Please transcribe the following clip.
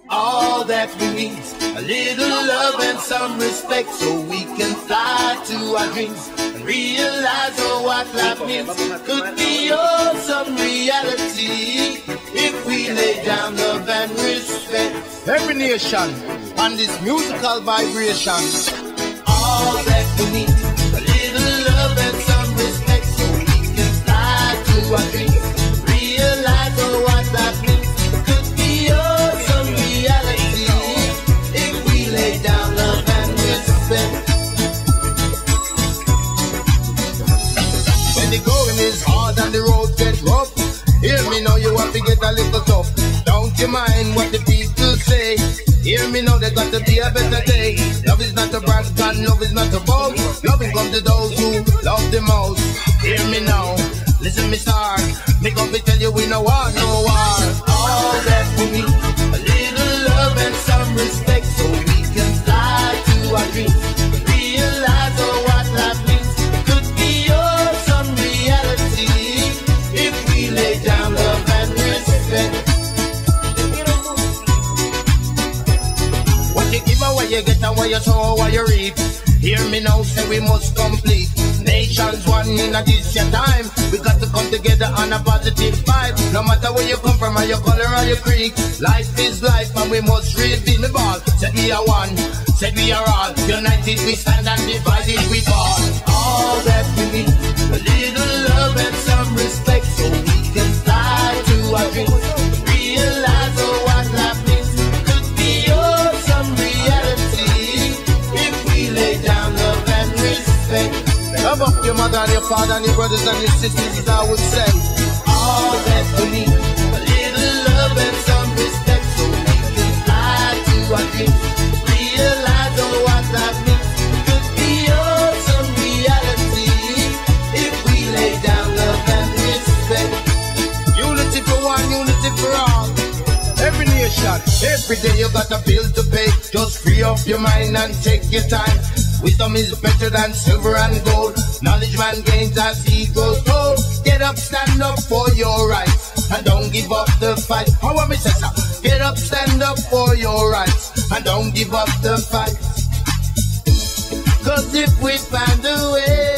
All that we need, a little love and some respect, so we can fly to our dreams and realize what life means. Could be awesome reality if we lay down love and respect. Every nation on this musical vibration. All that we need, a little love and some respect, so we can fly to our dreams, realize what life means. Could be awesome reality if we lay down love and respect. When the going is hard and the road get rough, hear me now, you have to get a little tough. Don't you mind what the people say? Hear me now, there got to be a better day. Love is not a brand, and love is not a boat. Loving comes to those who love the most. Hear me now, listen me start. Me come to tell you we no war, no war. All that we need, a little love and some respect, so we can fly to our dreams, realize what life means. Could be awesome reality if we lay down love and respect. What you give away, you get away, you sow, what you reap. Hear me now, say we must complete. Nations one in a this your time. We got to come together on a positive vibe. No matter where you come from, or your color, or your creed. Life is life, and we must redeem the ball. Said we are one, said we are all. United we stand, and divided we fall. All that we need, a little love and some respect, so we can fly to our dreams, realize what life means. Could be awesome reality if we lay down love and respect. Love up your mother and your father and your brothers and your sisters, as I would say. All that we need, a little love and some respect, so we can fly to our dreams, realize what life means. Could be awesome reality if we lay down love and respect. Unity for one, unity for all. Every nation, every day you got a bill to pay. Just free up your mind and take your time. Wisdom is better than silver and gold. Knowledge man gains as he goes old. Get up, stand up for your rights, and don't give up the fight. How am I say so? Get up, stand up for your rights, and don't give up the fight. 'Cause if we find a way